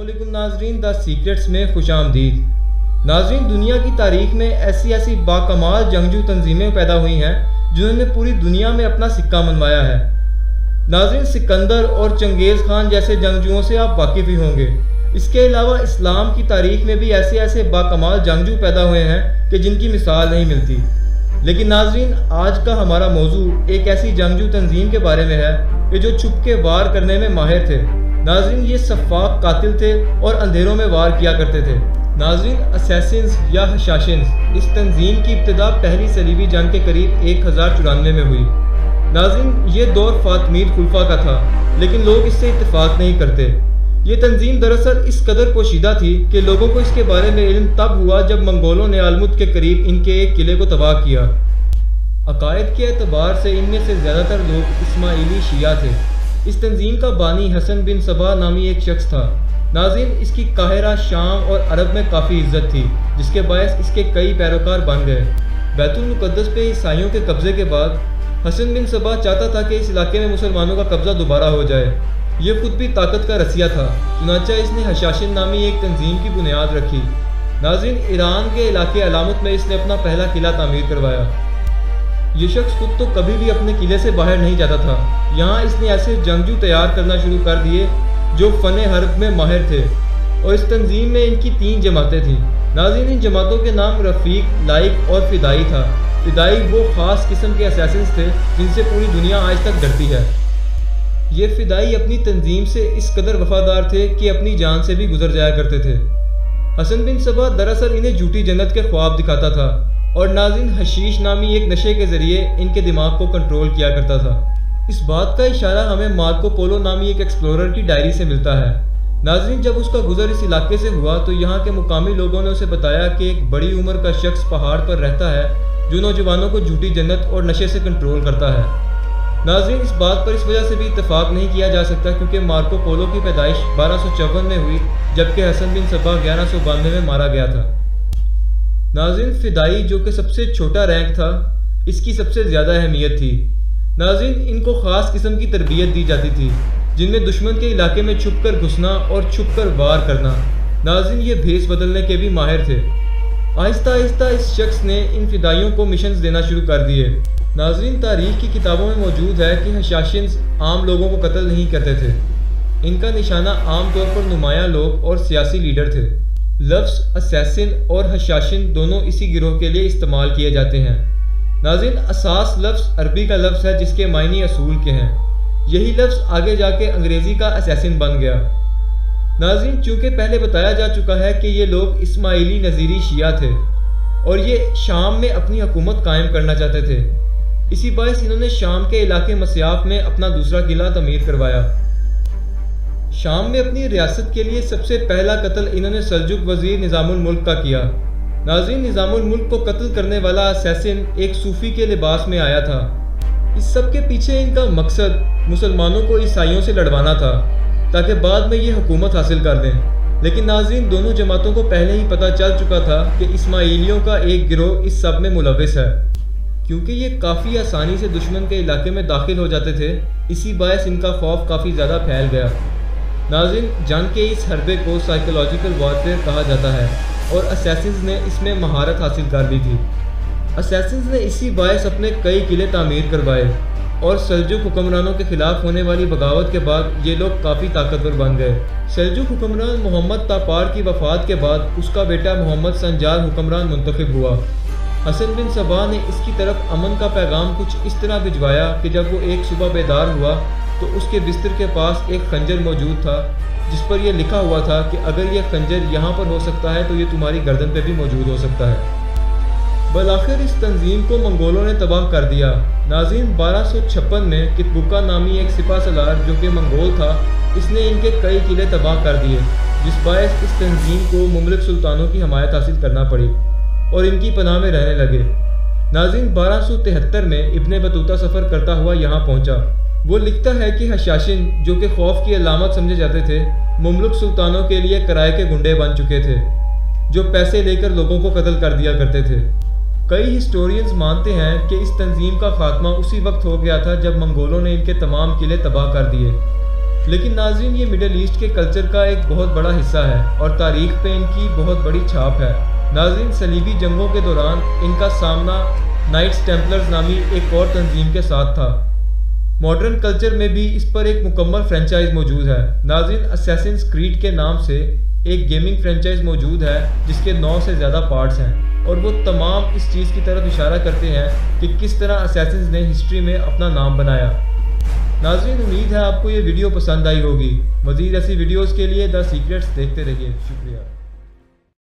अस्सलामुअलैकुम नाजरीन, the secrets में खुश आमदीद। नाजरीन, दुनिया की तारीख में ऐसी बाकमाल जंगजू तंजीमें पैदा हुई हैं जिन्होंने पूरी दुनिया में अपना सिक्का मनवाया है। नाजरीन, सिकंदर और चंगेज़ खान जैसे जंगजुओं से आप वाकिफ़ ही होंगे। इसके अलावा इस्लाम की तारीख में भी ऐसे बाकमाल जंगजू पैदा हुए हैं कि जिनकी मिसाल नहीं मिलती। लेकिन नाजरीन, आज का हमारा मौजू एक ऐसी जंगजू तंजीम के बारे में है कि जो छुप के वार करने में माहिर थे। नाजरीन, ये सफ़ाक कातिल थे और अंधेरों में वार किया करते थे। नाजरीन, असैसिन्स या हशाशिन्स इस तंजीम की इब्तिदा पहली सलीबी जंग के करीब 1094 में हुई। नाजरीन, ये दौर फातमीद खुलफा का था, लेकिन लोग इससे इत्तेफाक नहीं करते। ये तंजीम दरअसल इस कदर पोशीदा थी कि लोगों को इसके बारे में इल्म तब हुआ जब मंगोलों ने अलमुद के करीब इनके एक किले को तबाह किया। अकायद के एतबार से इनमें से ज़्यादातर लोग इस्माइली शिया थे। इस तंजीम का बानी हसन बिन सबा नामी एक शख्स था। नाज़रीन, इसकी काहिरा, शाम और अरब में काफ़ी इज्जत थी, जिसके बायस इसके कई पैरोकार बन गए। बैतुल मुक़द्दस पे ईसाइयों के कब्ज़े के बाद हसन बिन सबा चाहता था कि इस इलाके में मुसलमानों का कब्ज़ा दोबारा हो जाए। ये खुद भी ताकत का रसिया था, चुनांचे इसने हशाशिन नामी एक तंजीम की बुनियाद रखी। नाज़रीन, ईरान के इलाके अलामत में इसने अपना पहला किला तामीर करवाया। ये शख्स खुद तो कभी भी अपने किले से बाहर नहीं जाता था। यहाँ इसने ऐसे जंगजू तैयार करना शुरू कर दिए जो फ़न हर्ब में माहिर थे, और इस तंजीम में इनकी 3 जमातें थीं। नाज़रीन, इन जमातों के नाम रफ़ीक, लाइक और फ़िदाई था। फ़िदाई वो ख़ास किस्म के असैसिन्स थे जिनसे पूरी दुनिया आज तक डरती है। ये फ़िदाई अपनी तंजीम से इस कदर वफ़ादार थे कि अपनी जान से भी गुजर जाया करते थे। हसन बिन सबा दरअसल इन्हें झूठी जन्नत के ख्वाब दिखाता था, और नाज़रीन, हशीश नामी एक नशे के ज़रिए इनके दिमाग को कंट्रोल किया करता था। इस बात का इशारा हमें मार्को पोलो नामी एक एक्सप्लोरर की डायरी से मिलता है। नाज़रीन, जब उसका गुजर इस इलाके से हुआ तो यहाँ के मुकामी लोगों ने उसे बताया कि एक बड़ी उम्र का शख्स पहाड़ पर रहता है जो नौजवानों को झूठी जन्नत और नशे से कंट्रोल करता है। नाज़रीन, इस बात पर इस वजह से भी इत्तेफाक नहीं किया जा सकता क्योंकि मार्को पोलो की पैदाइश 1254 में हुई, जबकि हसन बिन सबा 1192 में मारा गया था। नाज़रीन, फ़िदाई जो कि सबसे छोटा रैंक था, इसकी सबसे ज़्यादा अहमियत थी। नाज़रीन, इनको ख़ास किस्म की तरबियत दी जाती थी, जिनमें दुश्मन के इलाके में छुप कर घुसना और छुप कर वार करना। नाज़रीन, ये भेस बदलने के भी माहिर थे। आहिस्ता आहिस्ता इस शख्स ने इन फ़िदाइयों को मिशंस देना शुरू कर दिए। नाज़रीन, तारीख़ की किताबों में मौजूद है कि हशाशिन्स आम लोगों को कत्ल नहीं करते थे। इनका निशाना आम तौर पर नुमायाँ लोग और सियासी लीडर थे। लफ्ज़ असैसिन और हशाशिन दोनों इसी गिरोह के लिए इस्तेमाल किए जाते हैं। नाज़रीन, असास लफ्ज़ अरबी का लफ्ज़ है जिसके मायने असूल के हैं। यही लफ्ज़ आगे जाके अंग्रेज़ी का असैसिन बन गया। नाज़रीन, चूँकि पहले बताया जा चुका है कि ये लोग इस्माइली नज़ीरी शिया थे और ये शाम में अपनी हुकूमत कायम करना चाहते थे। इसी बायस इन्होंने शाम के इलाके मस्याफ़ में अपना दूसरा किला तमीर करवाया। शाम में अपनी रियासत के लिए सबसे पहला कत्ल इन्होंने सल्जुक वज़ीर निज़ामुल मुल्क का किया। नाज़रीन, निज़ामुल मुल्क को कत्ल करने वाला असैसिन एक सूफ़ी के लिबास में आया था। इस सब के पीछे इनका मकसद मुसलमानों को ईसाइयों से लड़वाना था ताकि बाद में ये हुकूमत हासिल कर दें। लेकिन नाज़रीन, दोनों जमातों को पहले ही पता चल चुका था कि इस्माइलियों का एक गिरोह इस सब में मुलविस है। क्योंकि ये काफ़ी आसानी से दुश्मन के इलाके में दाखिल हो जाते थे, इसी बायस इनका खौफ काफ़ी ज़्यादा फैल गया। नाज़रीन, जंग के इस हरबे को साइकोलॉजिकल वॉरफेयर कहा जाता है और असैसिन्स ने इसमें महारत हासिल कर ली थी। असैसिन्स ने इसी बायस अपने कई किले तामीर करवाए और सल्जुक हुक्मरानों के खिलाफ होने वाली बगावत के बाद ये लोग काफ़ी ताकतवर बन गए। सल्जुक हुक्मरान मोहम्मद तापार की वफ़ात के बाद उसका बेटा मोहम्मद संजार हुक्मरान मुंतखब हुआ। हसन बिन सबा ने इसकी तरफ अमन का पैगाम कुछ इस तरह भिजवाया कि जब वो एक सुबह बेदार हुआ तो उसके बिस्तर के पास एक खंजर मौजूद था जिस पर यह लिखा हुआ था कि अगर यह खंजर यहाँ पर हो सकता है तो ये तुम्हारी गर्दन पे भी मौजूद हो सकता है। बलाखिर इस तंजीम को मंगोलों ने तबाह कर दिया। नाज़रीन, 1256 में कितबुका नामी एक सिपा सलार जो कि मंगोल था, इसने इनके कई किले तबाह कर दिए, जिस बायस इस तंजीम को मुमलिक सुल्तानों की हमायत हासिल करना पड़ी और इनकी पनाह में रहने लगे। नाज़रीन, 1273 में इब्ने बतूता सफ़र करता हुआ यहाँ पहुँचा। वो लिखता है कि हशाशिन जो कि खौफ की अलामत समझे जाते थे, मुमलिक सुल्तानों के लिए किराए के गुंडे बन चुके थे जो पैसे लेकर लोगों को कत्ल कर दिया करते थे। कई हिस्टोरियंस मानते हैं कि इस तंजीम का खात्मा उसी वक्त हो गया था जब मंगोलों ने इनके तमाम किले तबाह कर दिए। لیکن ناظرین یہ مڈل ایسٹ کے کلچر کا ایک بہت بڑا حصہ ہے اور تاریخ پہ ان کی بہت بڑی چھاپ ہے۔ ناظرین صلیبی جنگوں کے دوران ان کا سامنا نائٹس ٹیمپلرز نامی ایک اور تنظیم کے ساتھ تھا۔ ماڈرن کلچر میں بھی اس پر ایک مکمل فرنچائز موجود ہے۔ ناظرین اسیسنز کریڈ کے نام سے ایک گیمنگ فرنچائز موجود ہے جس کے 9 سے زیادہ پارٹس ہیں اور وہ تمام اس چیز کی طرف اشارہ کرتے ہیں کہ کس طرح اسیسنز نے ہسٹری میں اپنا نام بنایا۔ ناظرین امید ہے آپ کو یہ ویڈیو پسند آئی ہوگی۔ مزید ایسی ویڈیوز کے لیے دا سیکرٹس دیکھتے رہیے۔ شکریہ۔